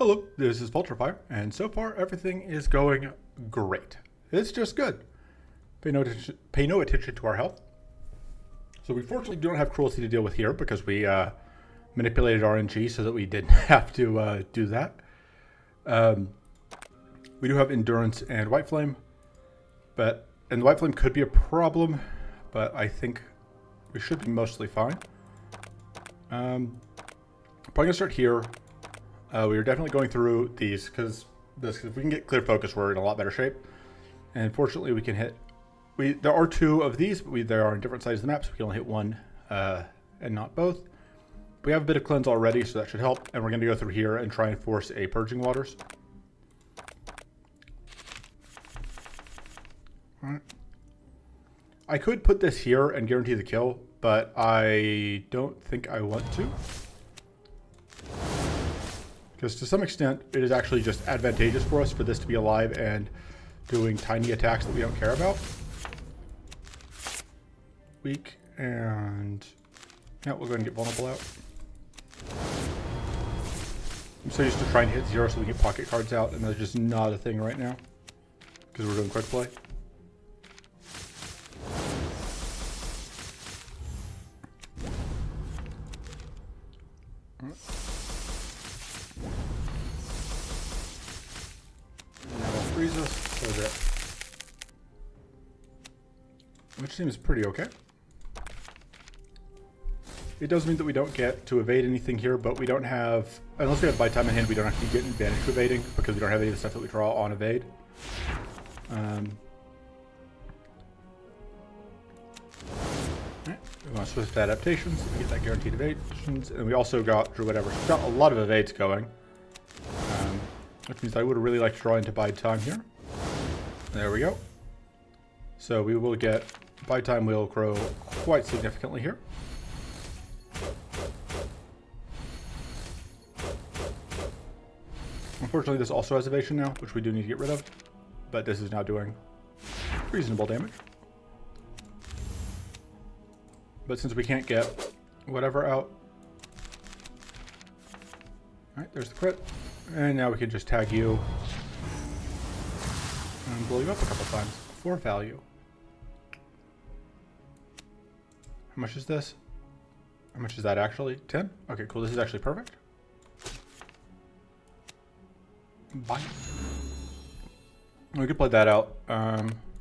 Hello, this is Vulturefire, and so far everything is going great. It's just good. Pay no attention to our health. So we fortunately don't have cruelty to deal with here because we manipulated RNG so that we didn't have to do that. We do have endurance and white flame, and the white flame could be a problem, but I think we should be mostly fine. Probably gonna start here. We are definitely going through these because if we can get clear focus, we're in a lot better shape. And fortunately, we can hit. There are two of these, but they are on different sides of the map, so we can only hit one and not both. We have a bit of cleanse already, so that should help. And we're going to go through here and try and force a purging waters. All right. I could put this here and guarantee the kill, but I don't think I want to. Because to some extent, it is actually just advantageous for us for this to be alive and doing tiny attacks that we don't care about. Weak, and yeah, we'll go ahead and get vulnerable out. I'm so used to trying to hit 0 so we get pocket cards out, and that's just not a thing right now. Because we're doing quick play. Freeze us so that, which seems pretty okay. It does mean that we don't get to evade anything here, but we don't have, unless we have buy time in hand, we don't actually get an advantage to evading because we don't have any of the stuff that we draw on evade. We want swift adaptations, we get that guaranteed evasions, and we also drew whatever. So we've got a lot of evades going. Which means I would really like to draw into bide time here. There we go. So we will get, bide time will grow quite significantly here. Unfortunately, this also has evasion now, which we do need to get rid of. But this is now doing reasonable damage. But since we can't get whatever out. Alright, there's the crit. And now we can just tag you and blow you up a couple times for value. How much is this? How much is that actually? 10? Okay, cool. This is actually perfect. Bye. We could play that out.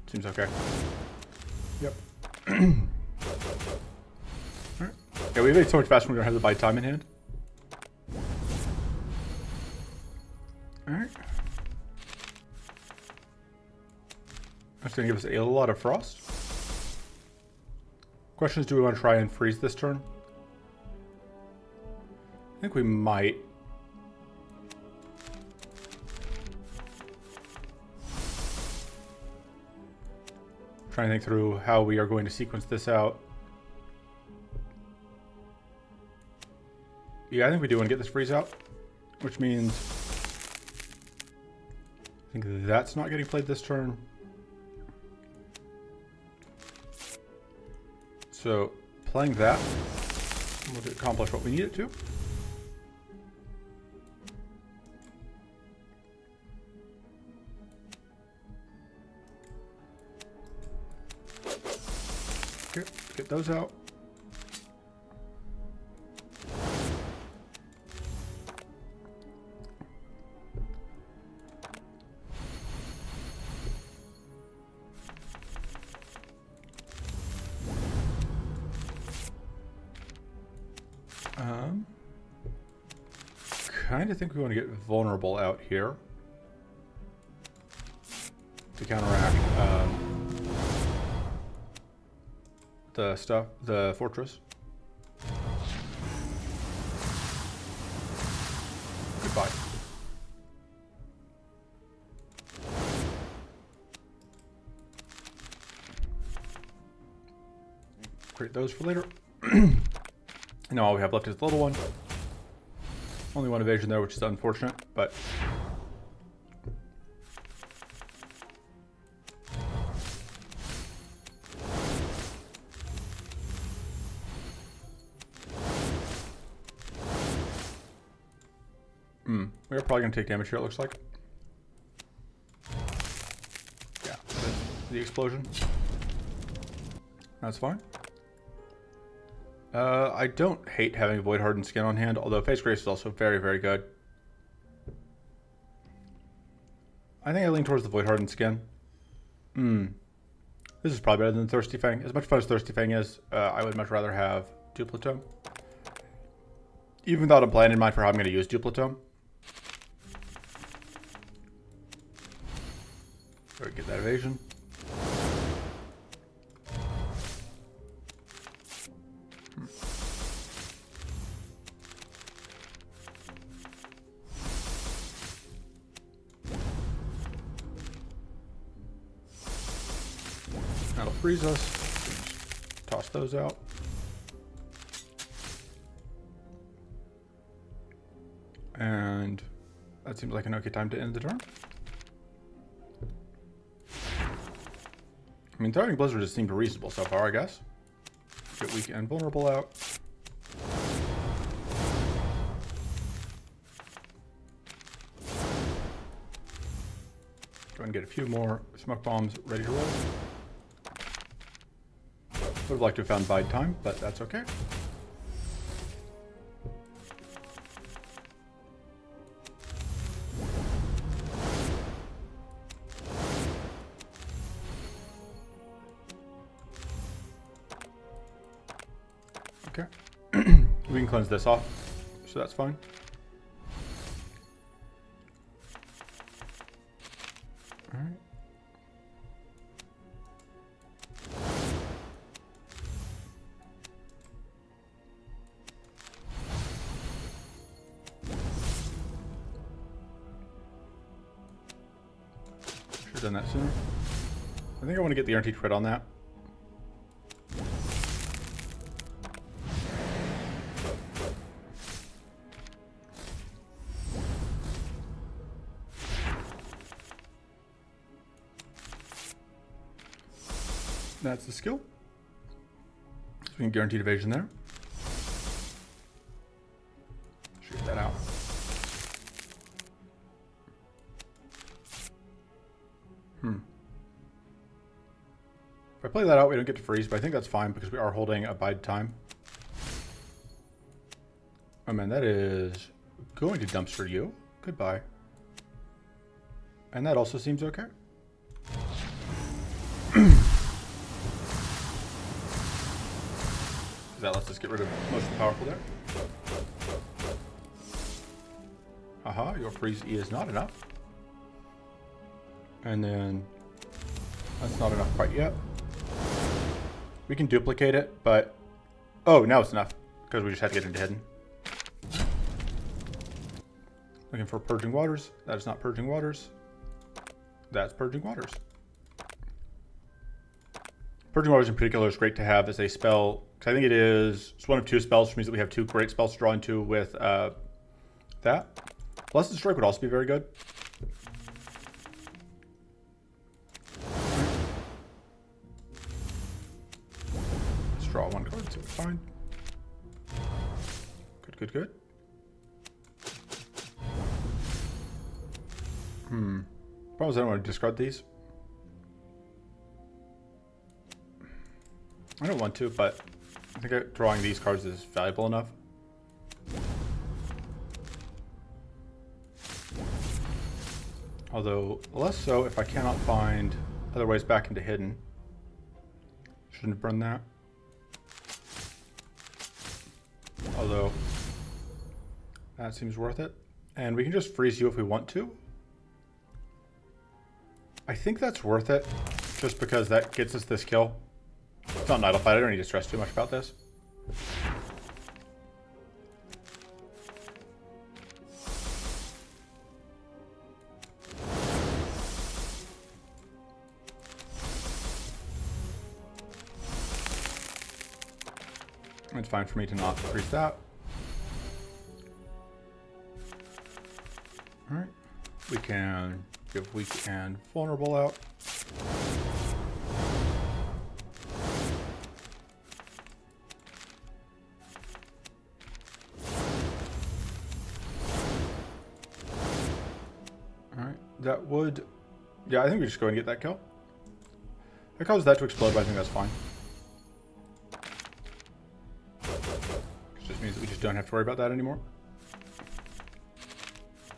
Seems okay. Yep. Alright. Yeah, we evade so much faster when we don't have the buy time in hand. Alright. That's going to give us a lot of frost. Question is, do we want to try and freeze this turn? I think we might. Trying to think through how we are going to sequence this out. Yeah, I think we do want to get this freeze out, which means I think that's not getting played this turn. So playing that will accomplish what we need it to. Okay, get those out. Kind of think we want to get vulnerable out here to counteract the fortress. Goodbye. Create those for later. Now all we have left is the little one. Only one evasion there, which is unfortunate, but Hmm. We're probably going to take damage here, it looks like. Yeah, the explosion. That's fine. I don't hate having Void Hardened skin on hand, although Face Grace is also very, very good. I think I lean towards the Void Hardened skin. This is probably better than Thirsty Fang. As much fun as Thirsty Fang is, I would much rather have Duplicitome. Even without a plan in mind for how I'm going to use Duplicitome. So we get that evasion. That'll freeze us. Just toss those out. And that seems like an okay time to end the turn. I mean, throwing Blizzard has seemed reasonable so far, I guess. Get weak and vulnerable out. Go ahead and get a few more smoke bombs ready to roll. Would have liked to have found bide time, but that's okay. Okay. We can cleanse this off, so that's fine. All right. Should have done that sooner. I think I want to get the guaranteed crit on that. That's the skill. So we can guaranteed evasion there. Shoot that out. If I play that out, we don't get to freeze, but I think that's fine because we are holding a bide time. Oh man, that is going to dumpster you. Goodbye. And that also seems okay. That lets us get rid of most of the powerful there. Aha, your freeze E is not enough. And then that's not enough quite yet. We can duplicate it, but oh, now it's enough because we just had to get into hidden. Looking for Purging Waters. That is not Purging Waters. That's Purging Waters. Purging Waters in particular is great to have as a spell. I think it's one of two spells, which means that we have two great spells to draw into with that. Blessed Strike would also be very good. Let's draw one card, so we're fine. Good, good, good. Problem is I don't want to discard these. I don't want to, but I think drawing these cards is valuable enough. Although, less so if I cannot find other ways back into hidden. Shouldn't have burned that. Although, that seems worth it. And we can just freeze you if we want to. I think that's worth it, just because that gets us this kill. It's not Idle Fight, I don't need to stress too much about this. It's fine for me to not freeze that. Alright. We can give weak and vulnerable out. Alright, that would... Yeah, I think we just go ahead and get that kill. It causes that to explode, but I think that's fine. It just means that we just don't have to worry about that anymore.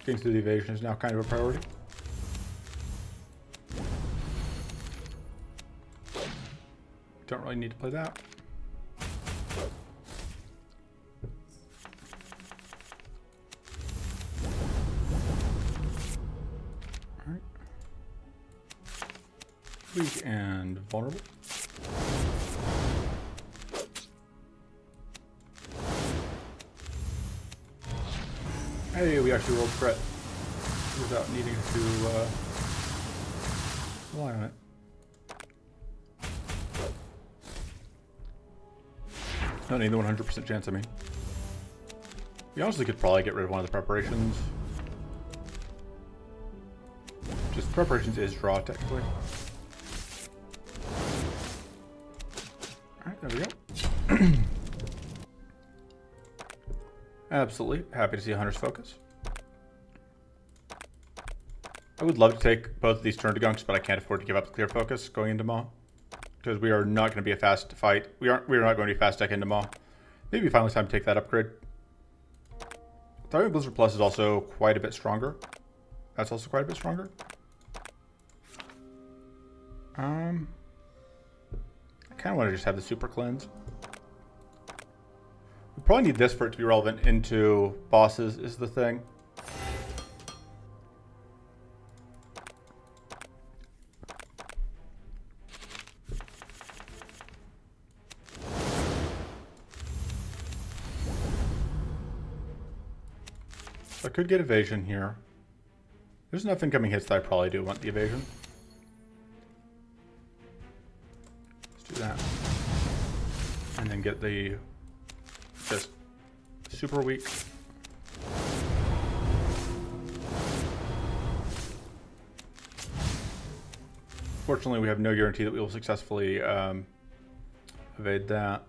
Getting through the evasion is now kind of a priority. Don't really need to play that. Alright. Weak and vulnerable. Hey, we actually rolled crit without needing to rely on it. Don't need the 100% chance, I mean. We honestly could probably get rid of one of the preparations. Just preparations is draw, technically. Alright, there we go. Absolutely. Happy to see Hunter's Focus. I would love to take both of these turn to gunks, but I can't afford to give up the clear focus going into Maw. Because we are not going to be a fast fight. We are not going to be fast deck into Maw. Maybe finally time to take that upgrade. Thriving Blizzard Plus is also quite a bit stronger. That's also quite a bit stronger. I kind of want to just have the super cleanse. We probably need this for it to be relevant into bosses, is the thing. I could get evasion here. There's enough incoming hits that I probably do want the evasion. Let's do that. And then get the just super weak. Fortunately, we have no guarantee that we will successfully evade that.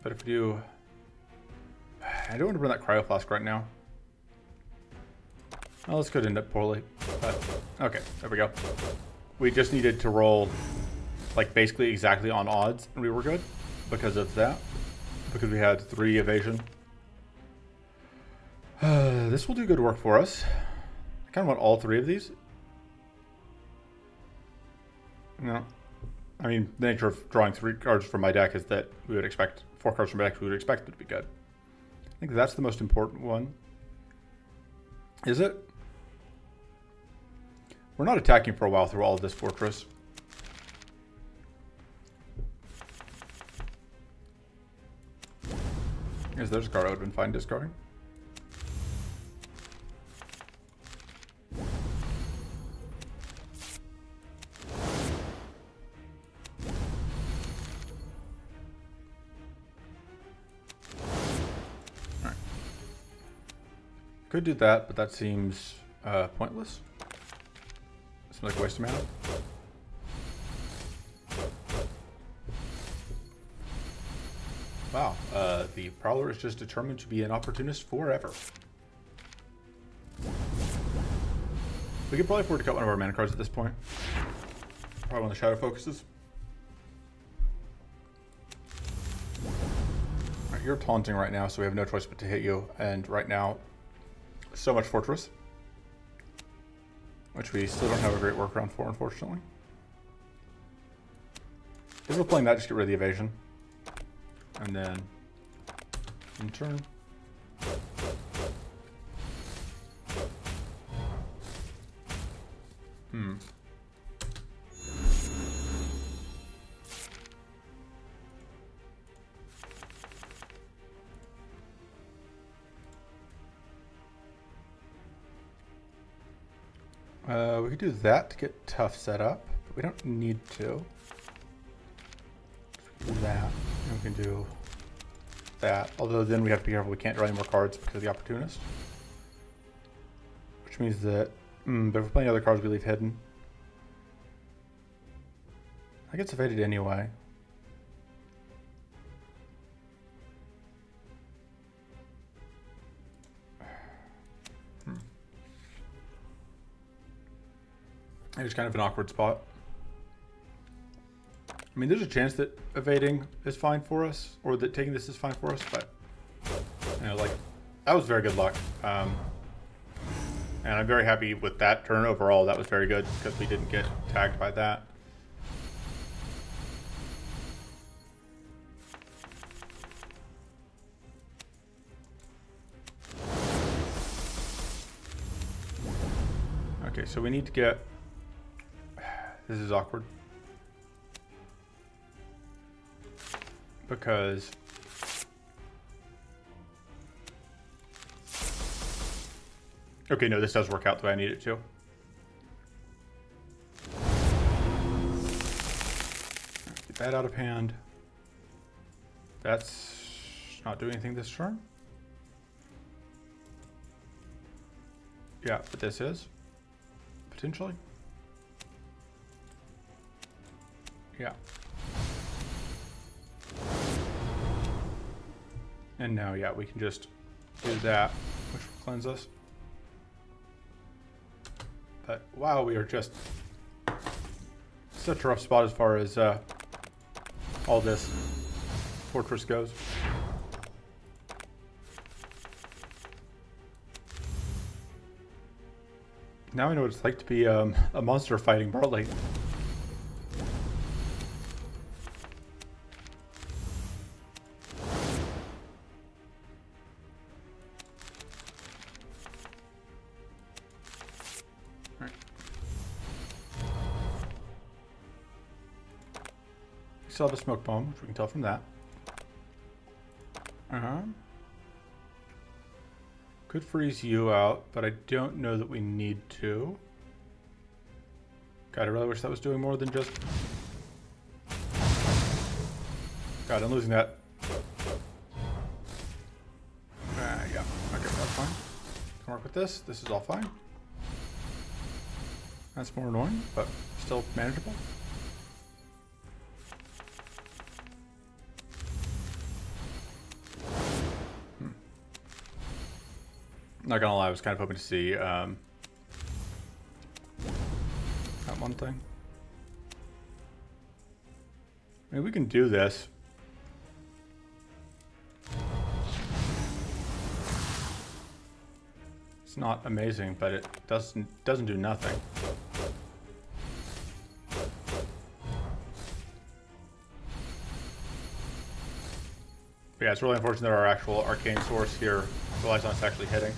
But if we do... I don't want to burn that cryo flask right now. Well, this could end up poorly, but okay, there we go. We just needed to roll like basically exactly on odds and we were good because of that, because we had 3 evasion. This will do good work for us. I kind of want all 3 of these. No, I mean, the nature of drawing 3 cards from my deck is that we would expect 4 cards from my deck, we would expect it to be good. I think that's the most important one. Is it? We're not attacking for a while through all of this fortress. Is there's a card I would have been fine discarding. Alright. Could do that, but that seems pointless. Seems like a waste of mana. Wow, the Prowler is just determined to be an opportunist forever. We could probably afford to cut one of our mana cards at this point. Probably one of the Shadow Focuses. Right, you're taunting right now, so we have no choice but to hit you. And right now, so much Fortress. Which we still don't have a great workaround for, unfortunately. If we're playing that, just get rid of the evasion. And then, in turn. We could do that to get tough set up, but we don't need to. Do that, and we can do that. Although then we have to be careful we can't draw any more cards because of the opportunist. Which means that, but if we're playing other cards we leave hidden. I get evaded anyway. It's kind of an awkward spot. I mean, there's a chance that evading is fine for us, or that taking this is fine for us, but, you know, like, that was very good luck. And I'm very happy with that turn overall. That was very good, because we didn't get tagged by that. Okay, so we need to get... This is awkward. Because... Okay, no, this does work out the way I need it to. Get that out of hand. That's not doing anything this turn. Yeah, but this is. Potentially. Yeah. And now, yeah, we can just do that, which will cleanse us. But wow, we are just such a rough spot as far as all this fortress goes. Now I know what it's like to be a monster fighting Mirley. Still have a smoke bomb, which we can tell from that. Could freeze you out, but I don't know that we need to. God, I really wish that was doing more than just... God, I'm losing that. Yeah, okay, that's fine. Can work with this. This is all fine. That's more annoying, but still manageable. Not gonna lie, I was kind of hoping to see that one thing. I mean, we can do this. It's not amazing, but it doesn't do nothing. But yeah, it's really unfortunate that our actual arcane source here relies on us actually hitting.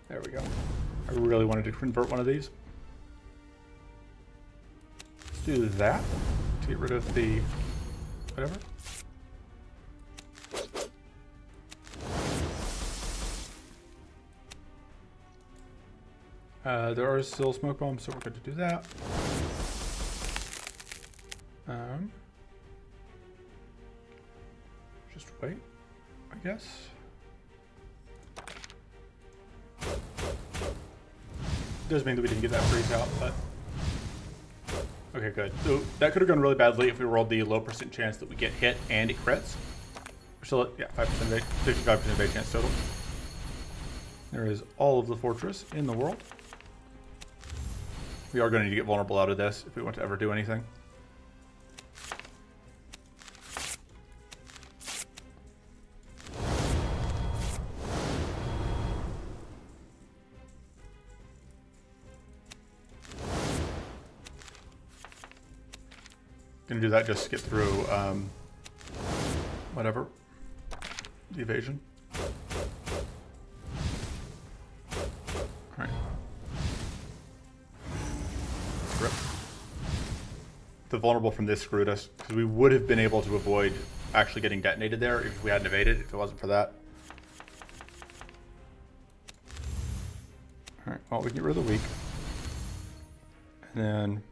There we go. I really wanted to convert one of these. Let's do that to get rid of the whatever. There are still smoke bombs, so we're good to do that. Just wait, I guess. Does mean that we didn't get that freeze out, but okay, good. So that could have gone really badly if we rolled the low % chance that we get hit and it crits. We're still at, yeah, 5% evade, 55% evade chance total. There is all of the fortress in the world. We are going to need to get vulnerable out of this if we want to ever do anything. Gonna do that just to get through whatever, the evasion. Alright. Rip. The vulnerable from this screwed us, because we would have been able to avoid actually getting detonated there if we hadn't evaded, if it wasn't for that. Alright, well, we can get rid of the weak. And then...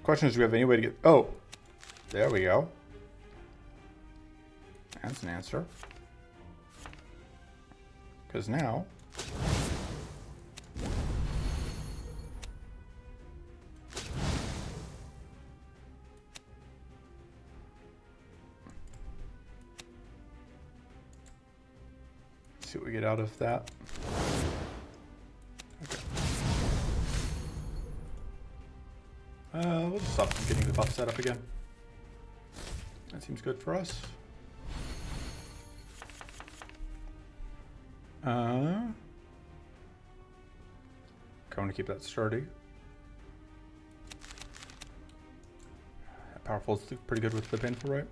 question is, do we have any way to get... Oh! There we go. That's an answer. Because now... see what we get out of that. Okay. We'll just stop getting the buff set up again. That seems good for us. Going to keep that sturdy. That powerful is pretty good with the painful, right?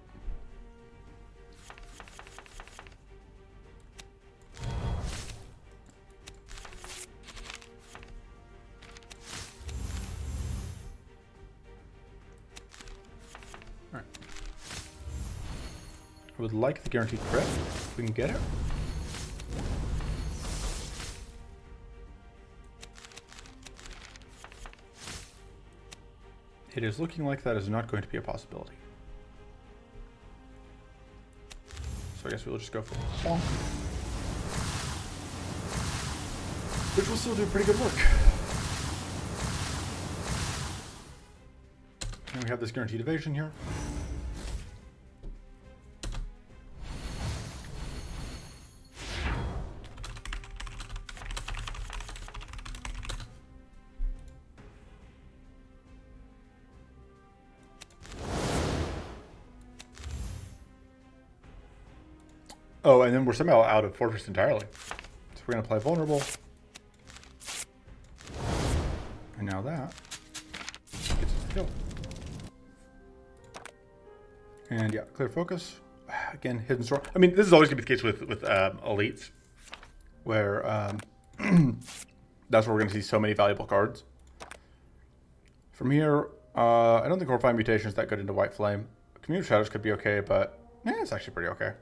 Alright. I would like the guaranteed crit, if we can get it. It is looking like that is not going to be a possibility. So I guess we'll just go for bonk. Which will still do pretty good work. And we have this guaranteed evasion here. Oh, and then we're somehow out of Fortress entirely. So we're going to play Vulnerable. And now that gets us the kill. And yeah, clear focus. Again, Hidden Storm. I mean, this is always going to be the case with elites, where that's where we're going to see so many valuable cards. From here, I don't think Horrifying Mutation is that good into White Flame. Community Shadows could be okay, but it's actually pretty okay.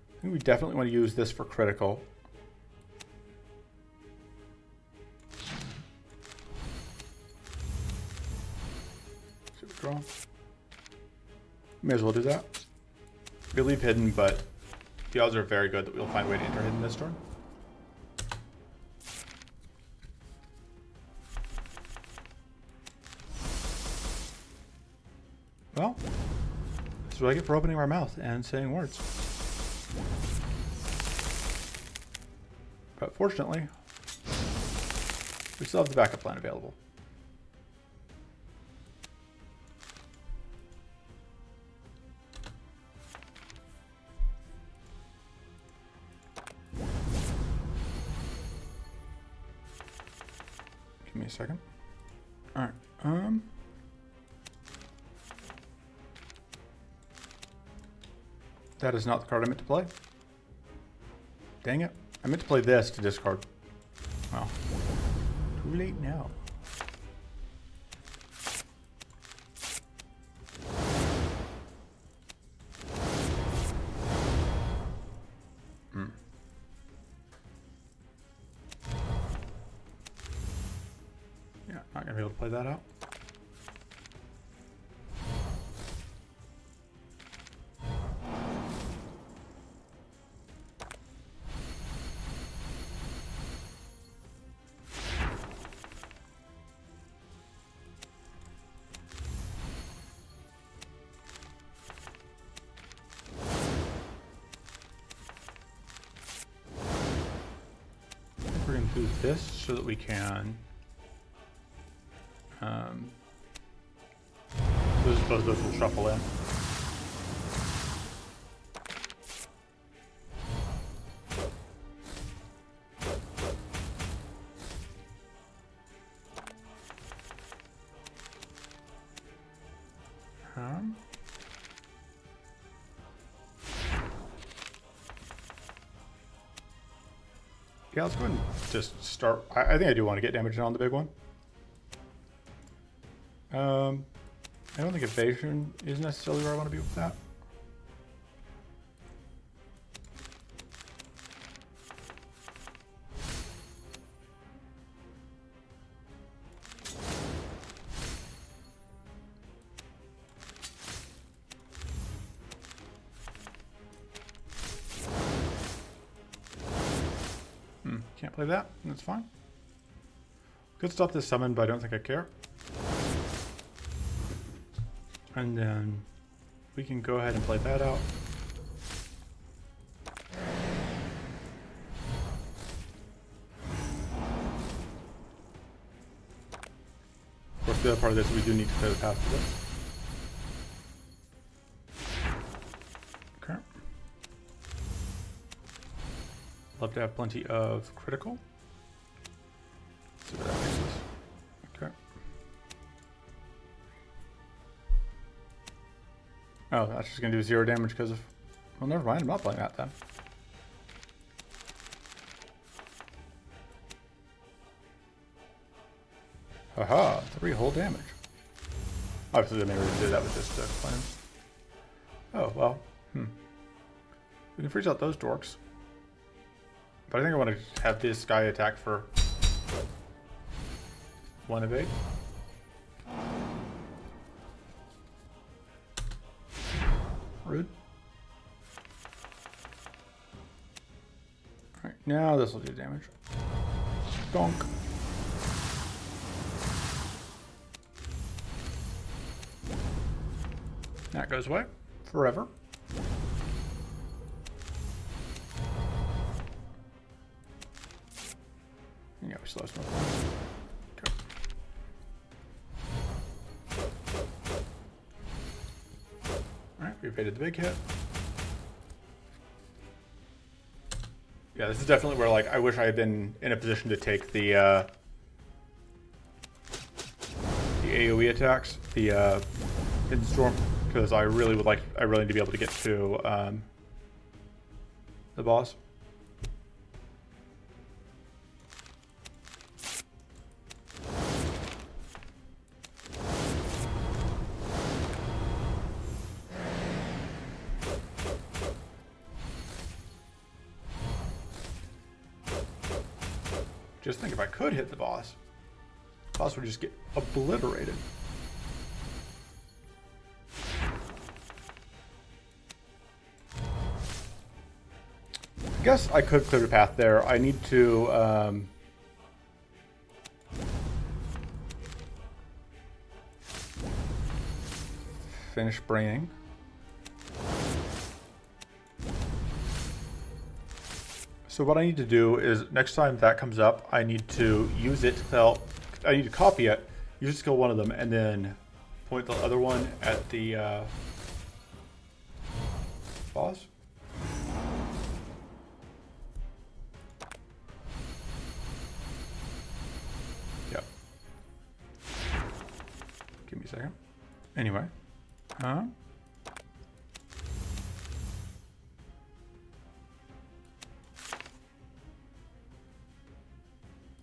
I think we definitely want to use this for critical. Super draw. May as well do that. We leave Hidden, but the odds are very good that we'll find a way to enter Hidden this turn. Well, this is what I get for opening our mouth and saying words. But fortunately, we still have the backup plan available. Give me a second. All right. That is not the card I meant to play. Dang it. I meant to play this to discard. Well, too late now. Yeah, not gonna be able to play that out. We're going to do this so that we can both those will shuffle in. Yeah, let's go ahead and just start. I think I do want to get damage in on the big one. I don't think evasion is necessarily where I want to be with that. Can't play that. That's fine. Could stop this summon, but I don't think I care. And then we can go ahead and play that out. Of course, the other part of this, we do need to clear the path for this. Okay. Love to have plenty of critical. Let's see what that makes us. Okay. Oh, that's just going to do 0 damage because of... Well, never mind. I'm not playing that then. Haha, 3 whole damage. Obviously, the main reason to do that was just claims. Oh, well. We can freeze out those dorks. But I think I want to have this guy attack for 1 evade. Rude. Alright, now this will do damage. Donk. That goes away forever. Yeah, we still have some more. Okay. Alright, we evaded the big hit. Yeah, this is definitely where, like, I wish I had been in a position to take the AoE attacks, the Hidden Storm, because I really would like, I really need to be able to get to the boss. Just think if I could hit the boss would just get obliterated. I guess I could clear the path there. I need to finish braining. So what I need to do is next time that comes up, I need to use it to tell, I need to copy it, use skill 1 of them, and then point the other one at the boss. Yep. Give me a second. Anyway. I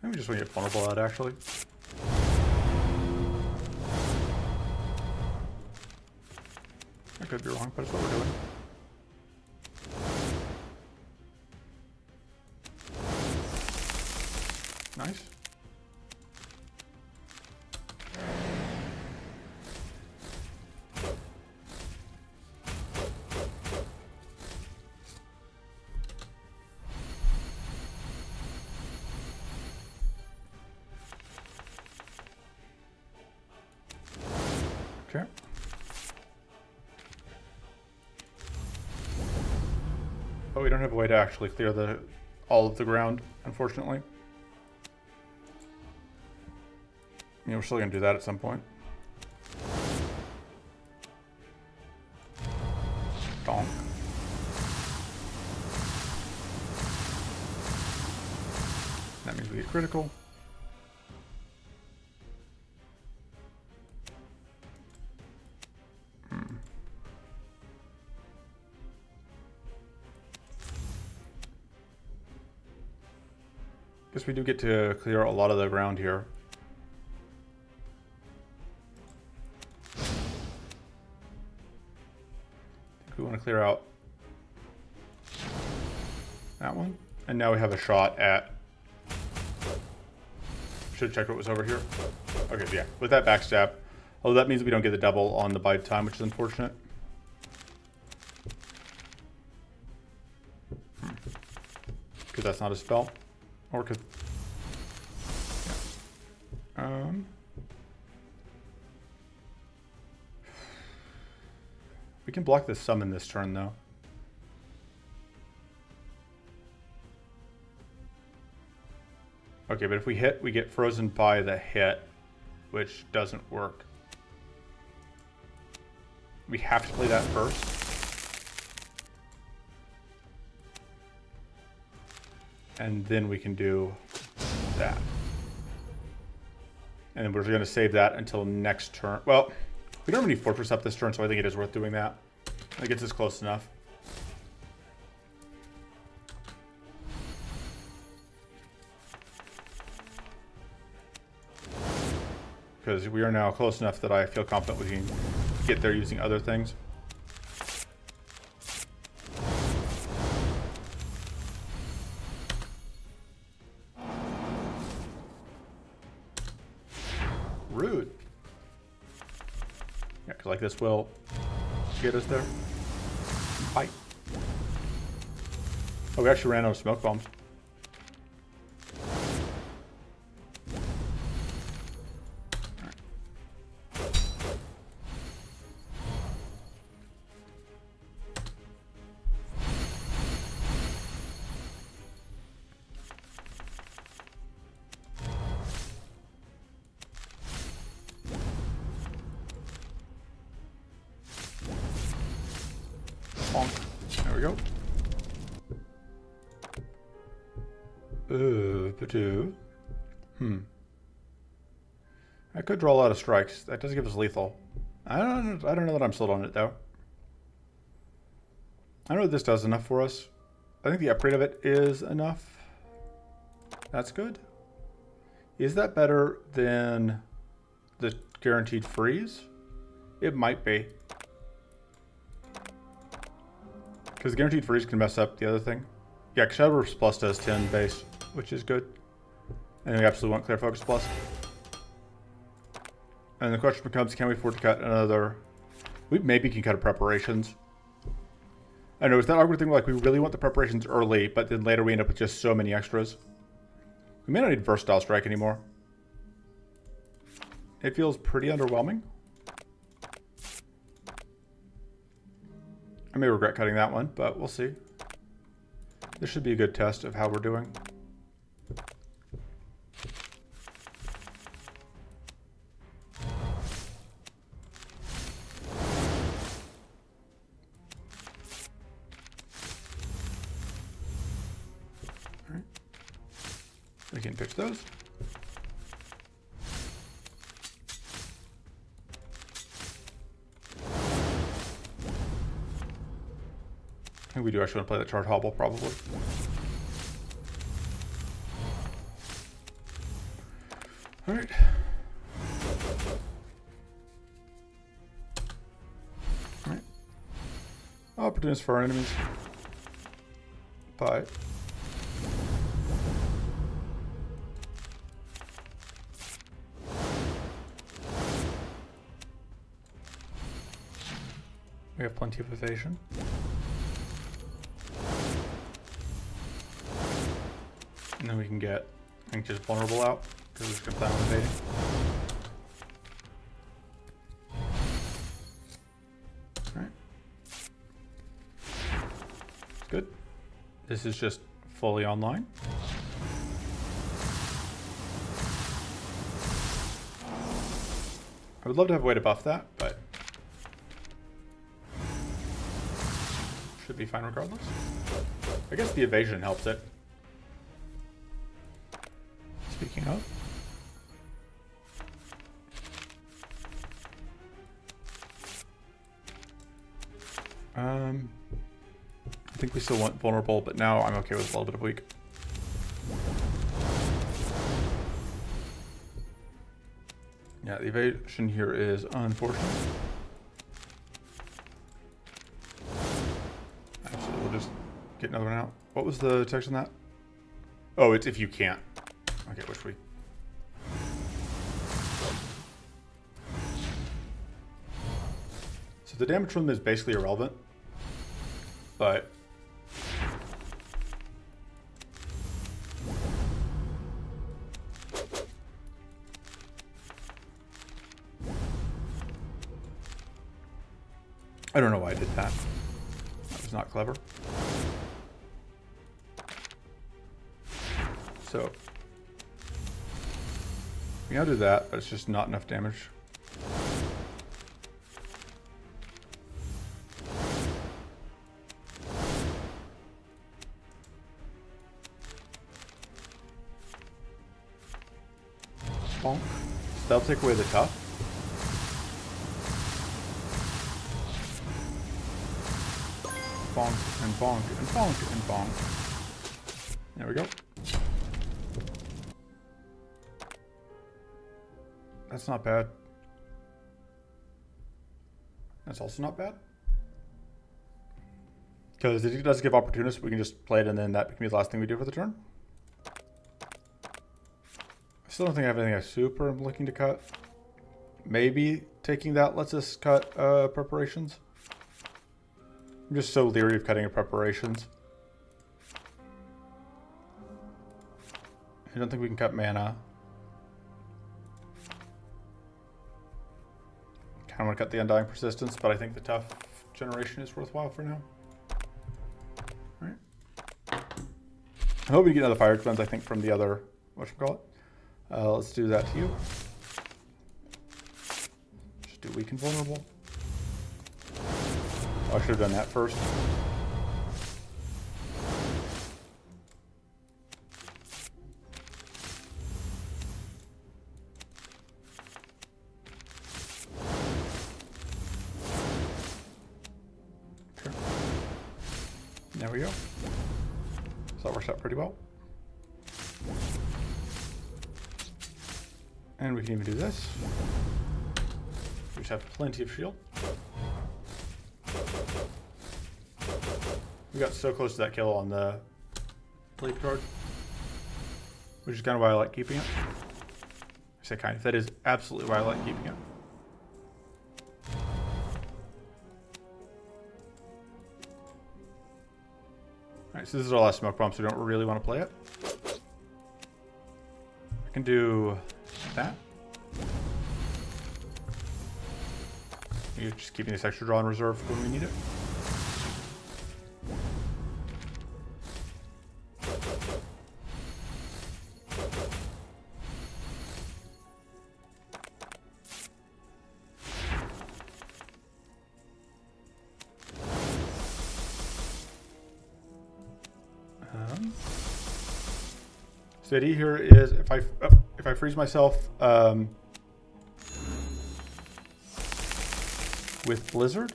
think we just want to get vulnerable out, actually. I could be wrong, but it's what we're doing. Nice. Okay. But we don't have a way to actually clear all of the ground, unfortunately. Yeah, we're still gonna do that at some point. Donk. That means we get critical. Guess we do get to clear a lot of the ground here. I think we want to clear out that one. And now we have a shot at... Should have checked what was over here. Okay, yeah, with that backstab. Although that means we don't get the double on the bite time, which is unfortunate. Because that's not a spell. Or could... Yeah. We can block this summon this turn, though. Okay, but if we hit, we get frozen by the hit, which doesn't work. We have to play that first. And then we can do that. And then we're going to save that until next turn. Well, we don't have any fortress up this turn, so I think it is worth doing that. It gets us close enough. Because we are now close enough that I feel confident we can get there using other things. Rude. Yeah, because like this will get us there. Fight. Oh, we actually ran out of smoke bombs. There we go. I could draw a lot of strikes. That does give us lethal. I don't know that I'm sold on it though. I know this does enough for us. I think the upgrade of it is enough. That's good. Is that better than the guaranteed freeze? It might be. Because guaranteed freeze can mess up the other thing. Yeah, Shadow Burst Plus does 10 base, which is good. And we absolutely want Clear Focus Plus. And the question becomes, can we afford to cut another... We maybe can cut a Preparations. I know, is that awkward thing like we really want the Preparations early, but then later we end up with just so many extras? We may not need Versatile Strike anymore. It feels pretty underwhelming. I may regret cutting that one, but we'll see. This should be a good test of how we're doing. All right. We can fix those. I think we do actually want to play the Charge Hobble, probably. Alright. Alright. Opportunist for our enemies. Bye. We have plenty of evasion. And then we can get, I think, just vulnerable out, because we're just going to plan on invading. Alright. Good. This is just fully online. I would love to have a way to buff that, but should be fine regardless. I guess the evasion helps it. Speaking of. I think we still want vulnerable, but now I'm okay with a little bit of weak. Yeah, the evasion here is unfortunate. Absolutely, we'll just get another one out. What was the text on that? Oh, it's if you can't. Okay, which we... So the damage from them is basically irrelevant, but I don't know why I did that. That was not clever. So, we now do that, but it's just not enough damage. Bonk. So that'll take away the tough. Bonk and bonk and bonk and bonk. There we go. That's not bad. That's also not bad. Because it does give opportunists, we can just play it and then that can be the last thing we do for the turn. I still don't think I have anything I super am looking to cut. Maybe taking that lets us cut preparations. I'm just so leery of cutting preparations. I don't think we can cut mana. Kind of want to cut the Undying Persistence, but I think the tough generation is worthwhile for now. Alright. I hope we get another Fire Cleanse, I think, from the other, whatchamacallit. Let's do that to you. Just do weak and vulnerable. Oh, I should have done that first. Okay. There we go. So that works out pretty well. And we can even do this. We just have plenty of shield. We got so close to that kill on the leap card, which is kind of why I like keeping it. I say kind of. That is absolutely why I like keeping it. Alright, so this is our last smoke bomb, so we don't really want to play it. I can do that. You're just keeping this extra draw in reserve when we need it. So the idea here is if I freeze myself with Blizzard,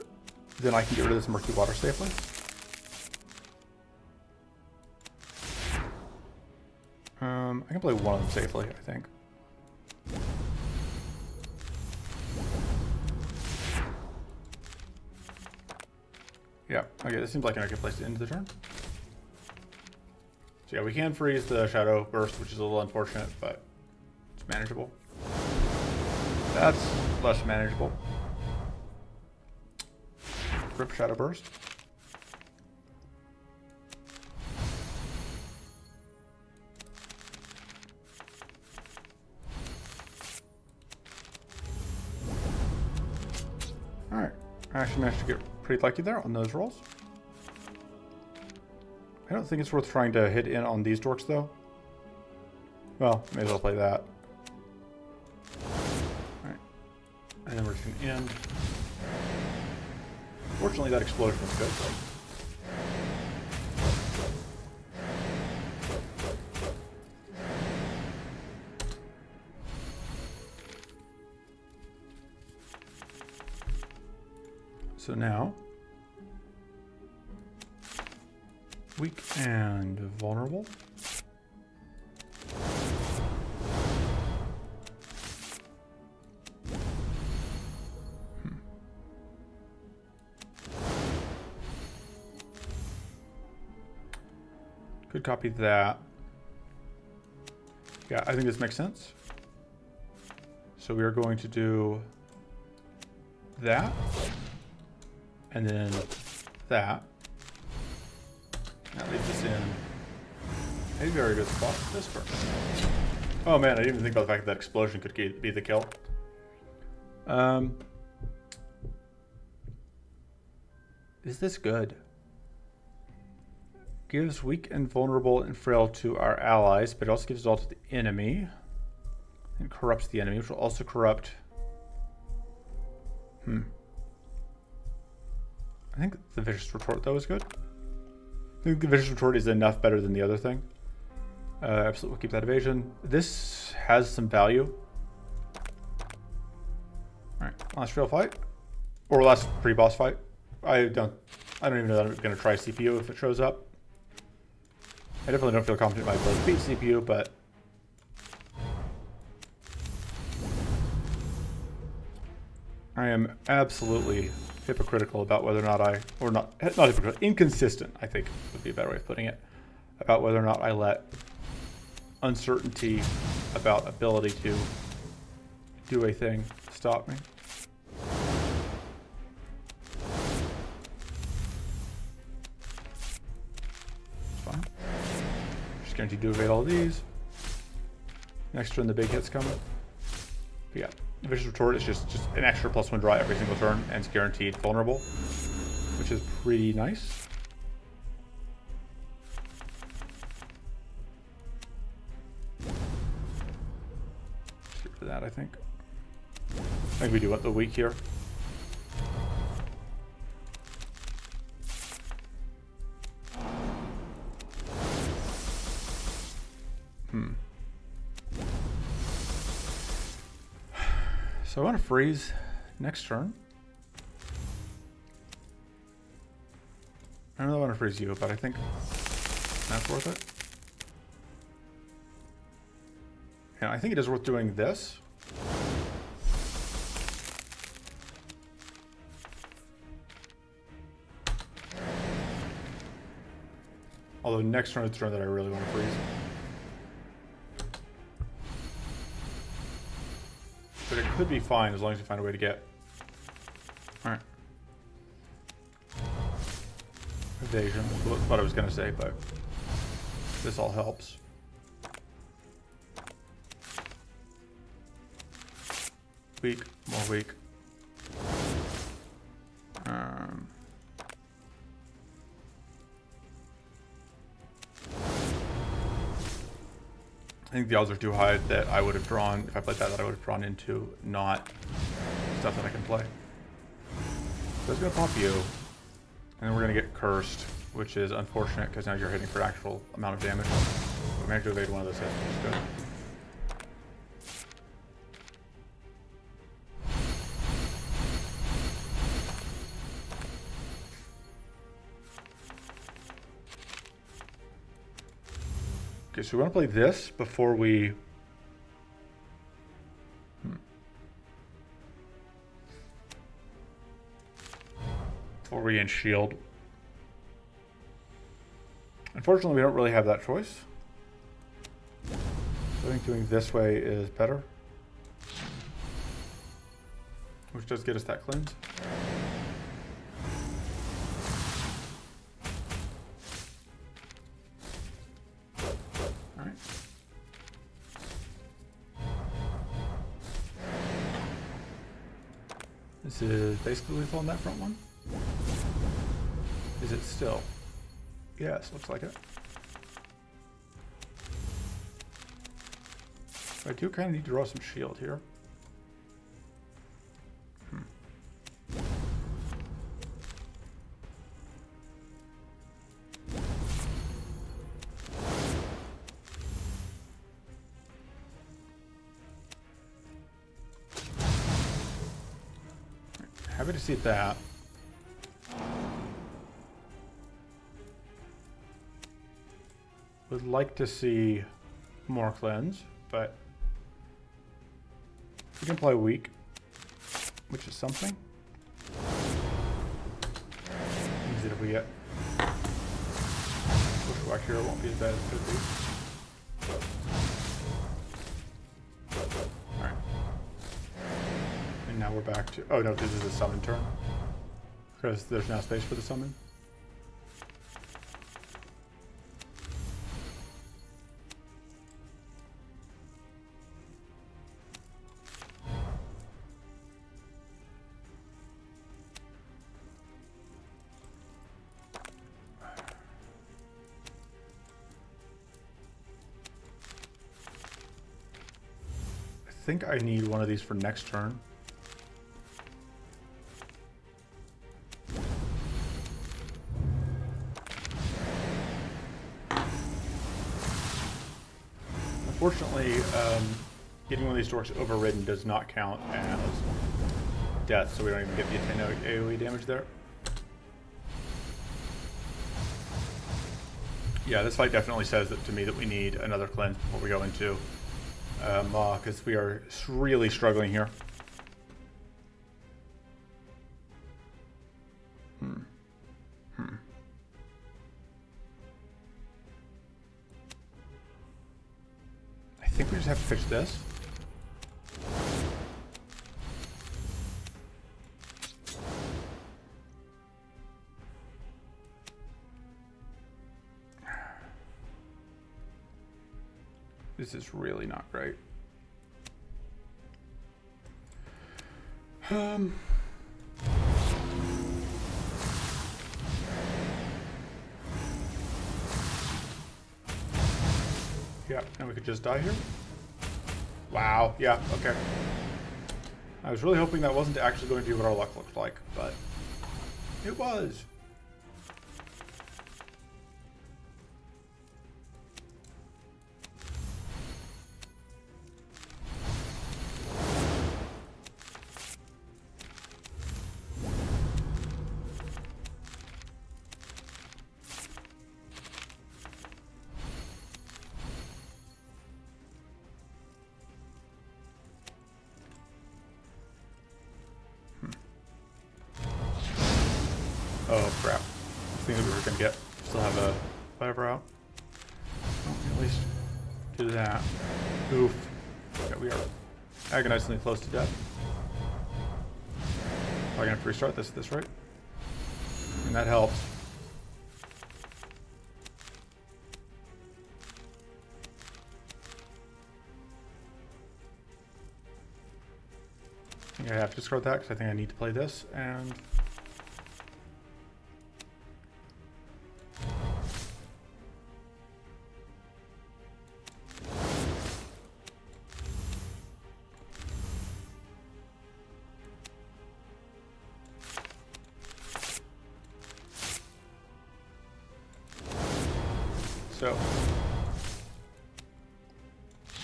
then I can get rid of this murky water safely. I can play one of them safely, I think. Yeah, okay, this seems like an okay place to end the turn. So yeah, we can freeze the Shadow Burst, which is a little unfortunate, but it's manageable. That's less manageable. Rip Shadow Burst. Alright, I actually managed to get pretty lucky there on those rolls. I don't think it's worth trying to hit in on these dorks, though. Well, may as well play that. Alright. And then we're just going to end. Fortunately, that explosion was good. So now, weak and vulnerable. Could copy that. Yeah, I think this makes sense. So we are going to do that, and then that. That leaves us in a very good spot this turn. Oh man, I didn't even think about the fact that explosion could be the kill. Is this good? Gives weak and vulnerable and frail to our allies, but it also gives it all to the enemy. And corrupts the enemy, which will also corrupt... I think the Vicious Retort, though, is good. I think the Vicious Retort is enough better than the other thing. Absolutely, we'll keep that evasion. This has some value. Alright, last real fight. Or last pre-boss fight. I don't even know that I'm going to try CPU if it shows up. I definitely don't feel confident in my ability to beat CPU, but... I am absolutely hypocritical about whether or not not hypocritical, inconsistent, I think would be a better way of putting it, about whether or not I let uncertainty about ability to do a thing stop me. It's fine. Just guaranteed to evade all these. Next turn the big hit's coming. But yeah. Vicious Retort is just an extra +1 draw every single turn, and it's guaranteed vulnerable, which is pretty nice. Just get rid of that, I think. I think we do want the weak here. So I want to freeze next turn. I don't really want to freeze you, but I think that's worth it. Yeah, I think it is worth doing this. Although next turn is the turn that I really want to freeze. But it could be fine as long as you find a way to get. Alright. Evasion. That's what I was going to say, but this all helps. Weak. More weak. I think the odds are too high that I would have drawn, if I played that I would have drawn into not stuff that I can play. So it's going to pop you, and then we're going to get cursed, which is unfortunate because now you're hitting for actual amount of damage. But we managed to evade one of those hits, which is good. Okay, so we want to play this before we... Before we gain shield. Unfortunately, we don't really have that choice. So I think doing this way is better. Which does get us that cleanse. This is basically lethal on that front one. Is it still? Yes, looks like it. I do kind of need to draw some shield here. Happy to see that. Would like to see more cleanse, but we can play weak, which is something. Easy if we get bushwhack here, it won't be as bad as it could be. Alright. And now we're back to... Oh no, this is a summon turn. Because there's now space for the summon. think I need one of these for next turn. Unfortunately, getting one of these dorks overridden does not count as death, so we don't even get the 10 AoE damage there. Yeah, this fight definitely says that to me that we need another cleanse before we go into Maw, because we are really struggling here. I think we just have to fix this. This is really not great. Yeah, and we could just die here. Wow, yeah, okay. I was really hoping that wasn't actually going to be what our luck looked like, but it was. Oh crap. I think that we were gonna get still have a whatever out. Oh, at least do that. Oof. Okay, we are agonizingly close to death. Probably gonna have to restart this at this rate. And that helps. I think I have to discard that because I think I need to play this, and so,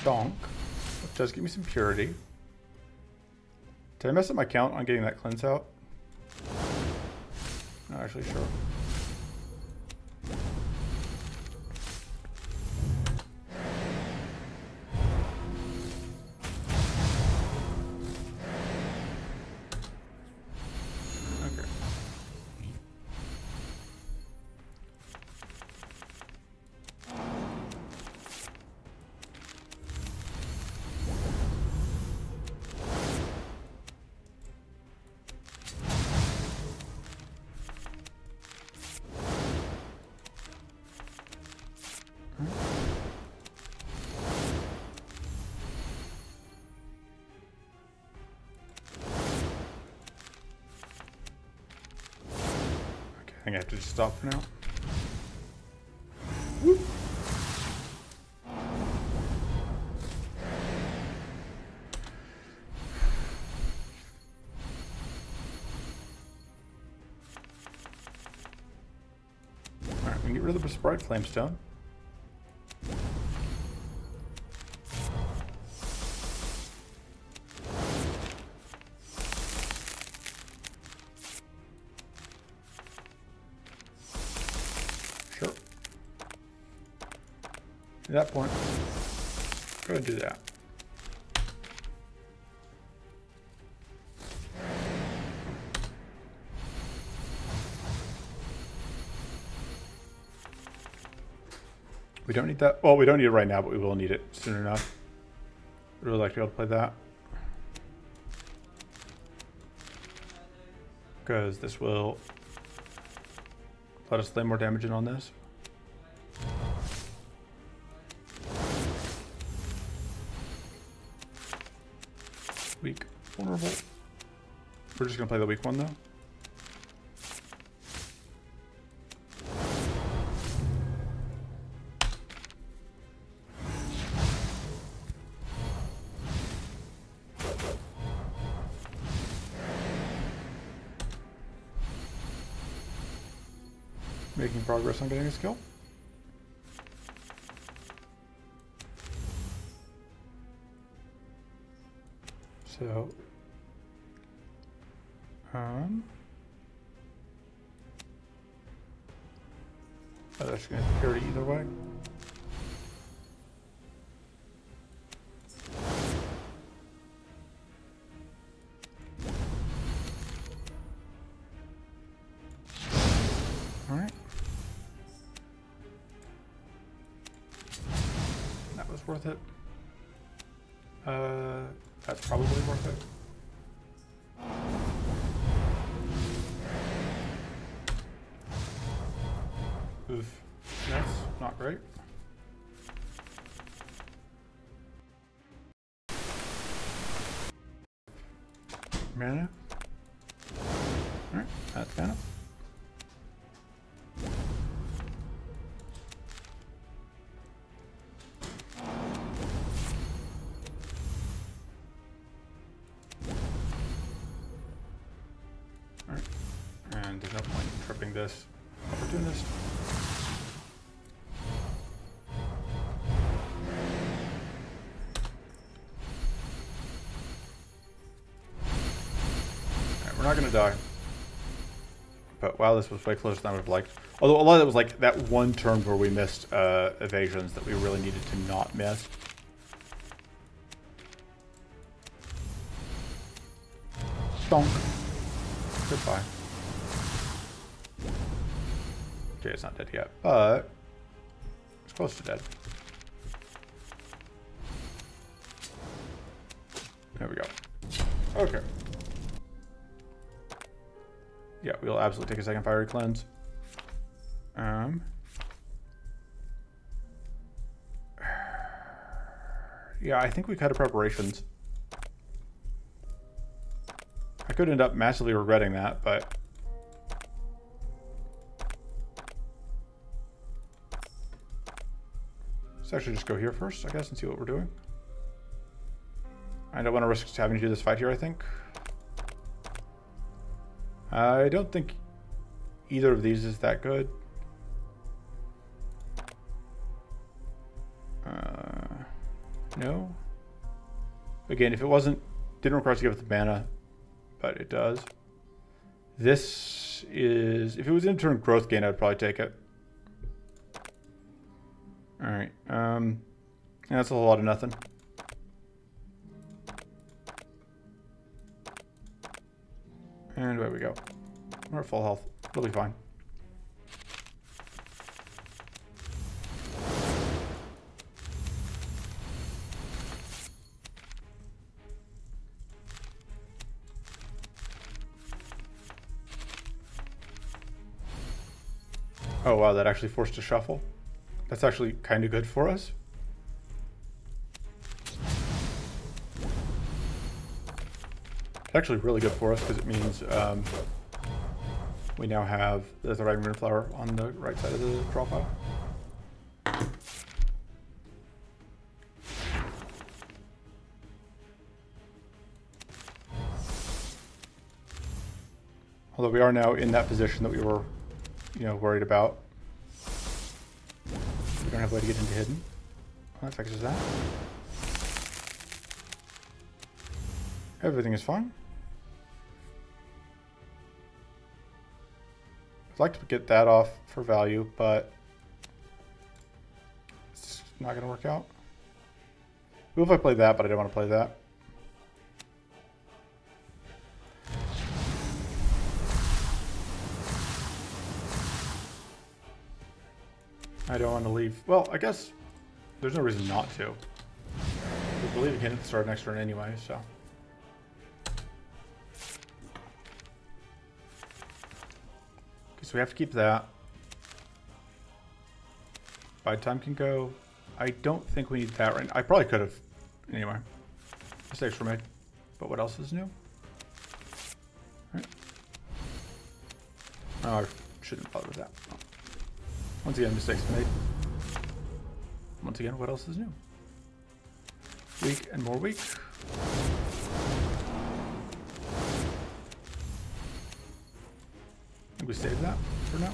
donk, which does give me some purity. Did I mess up my count on getting that cleanse out? Not actually sure. Okay. I think I have to just stop for now. Whoop. Alright, we can get rid of the Sprite Flamestone. At that point, go ahead and do that. We don't need that. Well, we don't need it right now, but we will need it soon enough. I'd really like to be able to play that. Because this will let us lay more damage in on this. Weak, vulnerable. We're just gonna play the weak one though. Making progress on getting a skill. So, oh, that's going to carry either way. All right. That was worth it. That's probably worth it. Oof. That's not great. Mana. Alright, that's mana. Alright, and there's no point in tripping this opportunist. We're not going to die. But wow, this was way closer than I would have liked. Although a lot of it was like that one turn where we missed evasions that we really needed to not miss. Stonk. Goodbye. Okay, it's not dead yet, but it's close to dead. There we go. Okay. Yeah, we'll absolutely take a second fiery cleanse. Yeah, I think we cut a preparations. I could end up massively regretting that, but let's actually just go here first, I guess, and see what we're doing. I don't want to risk having to do this fight here, I think. I don't think either of these is that good. No. Again, if it didn't require us to give it the mana, but it does. This is, if it was in turn growth gain, I'd probably take it. All right. That's a whole lot of nothing. And there we go. We're at full health. We'll be fine. Oh wow, that actually forced a shuffle. That's actually kind of good for us. It's actually really good for us because it means we now have the right rune flower on the right side of the draw file. Although we are now in that position that we were, worried about. We don't have a way to get into hidden. Well, that fixes that. Everything is fine. I'd like to get that off for value, but it's not going to work out. What if I play that, but I don't want to play that? I don't want to leave. Well, I guess there's no reason not to. We believe we can at the start of next turn anyway, so. Okay, so we have to keep that. Bide time can go. I don't think we need that right now. I probably could have. Anyway. Mistakes were made. But what else is new? Right. Oh, I shouldn't bother with that. Oh. Once again, mistakes made. Once again, what else is new? Weak and more weak. I think we save that for now.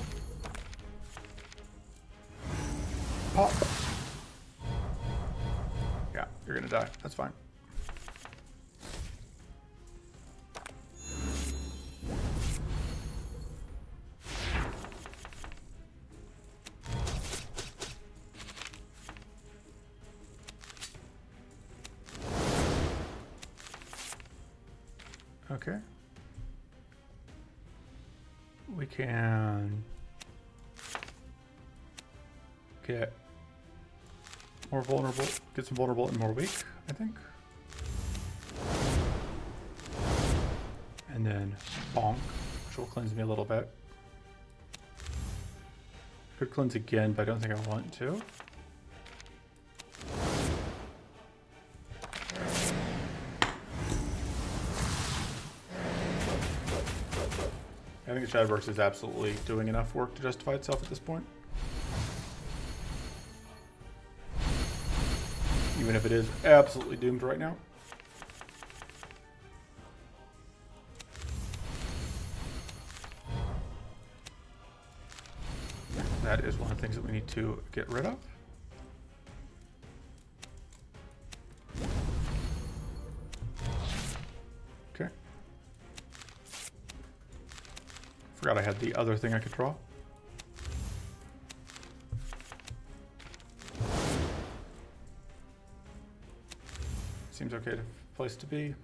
Pop. Yeah, you're gonna die. That's fine. Okay. We can get more vulnerable, get some vulnerable and more weak, I think. And then bonk, which will cleanse me a little bit. Could cleanse again, but I don't think I want to. I think the Shadowburst is absolutely doing enough work to justify itself at this point. Even if it is absolutely doomed right now. That is one of the things that we need to get rid of. Okay. Forgot I had the other thing I could draw. Seems okay to place to be.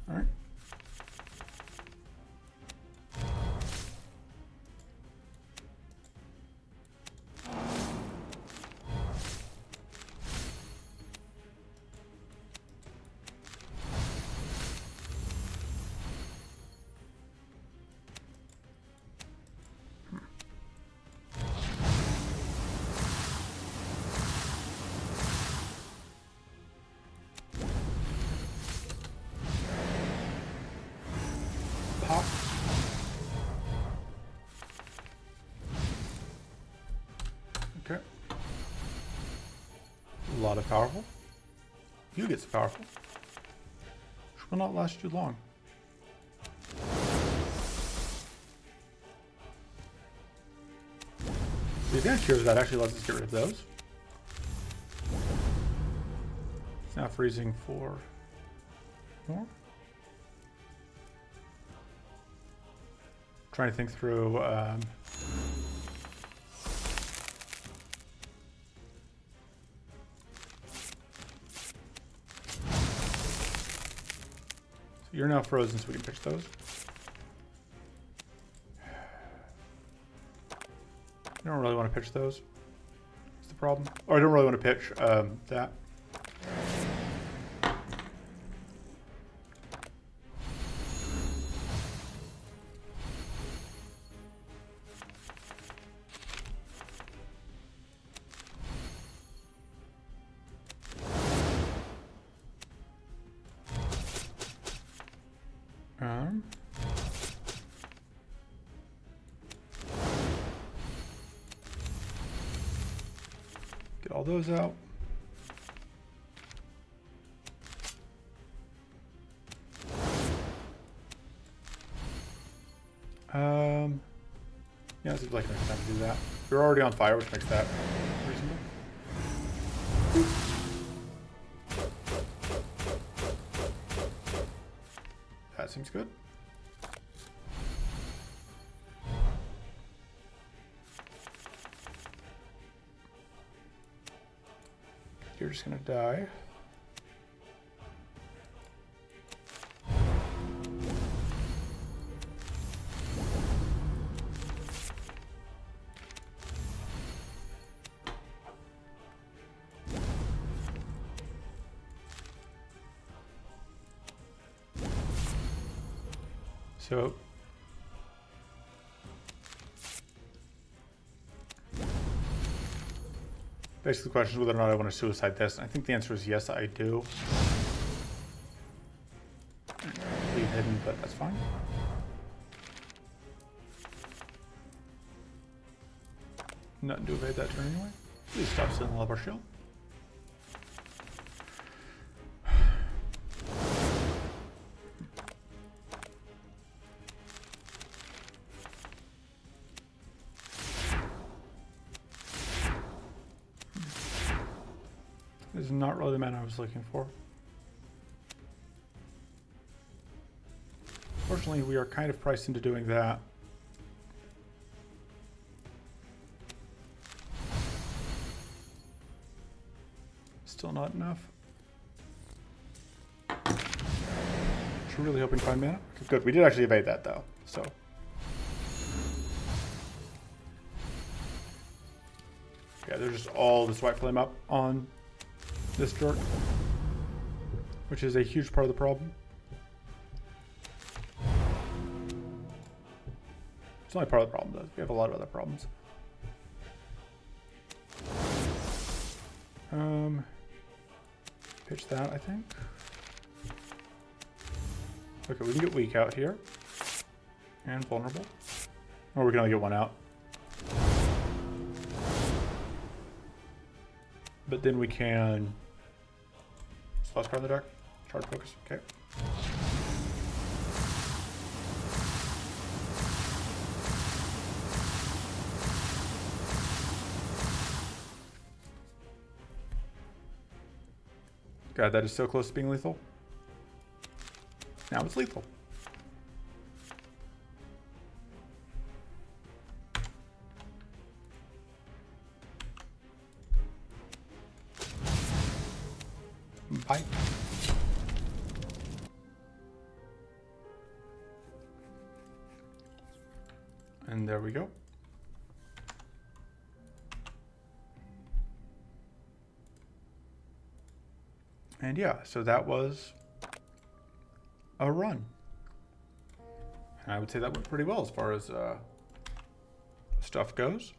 All right. Pop. Okay. A lot of powerful. You get so powerful. Which will not last you long. The advantage here is that actually lets us get rid of those. It's now freezing for more. Trying to think through so you're now frozen, so we can pitch those. I don't really want to pitch those. That's the problem. Or I don't really want to pitch that. Get all those out. Yeah, it seems like next time to do that. You're already on fire, which makes that reasonable. That seems good. You're just gonna die. So basically the question is whether or not I want to suicide this. I think the answer is yes, I do. Leave hidden, but that's fine. Nothing to evade that turn anyway. Please stop stealing all of our shield. This is not really the mana I was looking for. Fortunately, we are kind of priced into doing that. Still not enough. Just really hoping to find mana. Okay, good. We did actually evade that though, so. Yeah, there's just all this white flame up on this dirt, which is a huge part of the problem. It's only part of the problem though. We have a lot of other problems. Pitch that, I think. Okay, we can get weak out here. And vulnerable. Or we can only get one out. But then we can... Last card in the deck. Charge focus. Okay. God, that is so close to being lethal. Now it's lethal. Bye. And there we go. And yeah, so that was a run. And I would say that went pretty well as far as stuff goes.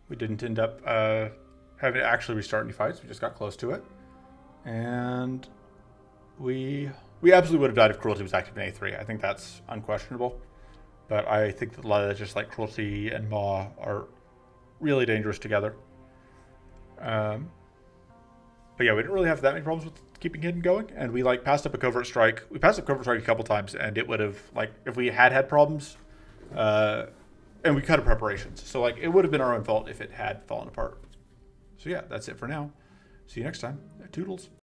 We didn't end up having to actually restart any fights. We just got close to it. And we absolutely would have died if Cruelty was active in A3. I think that's unquestionable. But I think that a lot of that, just like Cruelty and Maw, are really dangerous together. But yeah, we didn't really have that many problems with keeping Hidden going, and we like passed up a Covert Strike. We passed up Covert Strike a couple times, and it would have, like, if we had problems, and we cut up preparations. So like, it would have been our own fault if it had fallen apart. So yeah, that's it for now. See you next time. Toodles.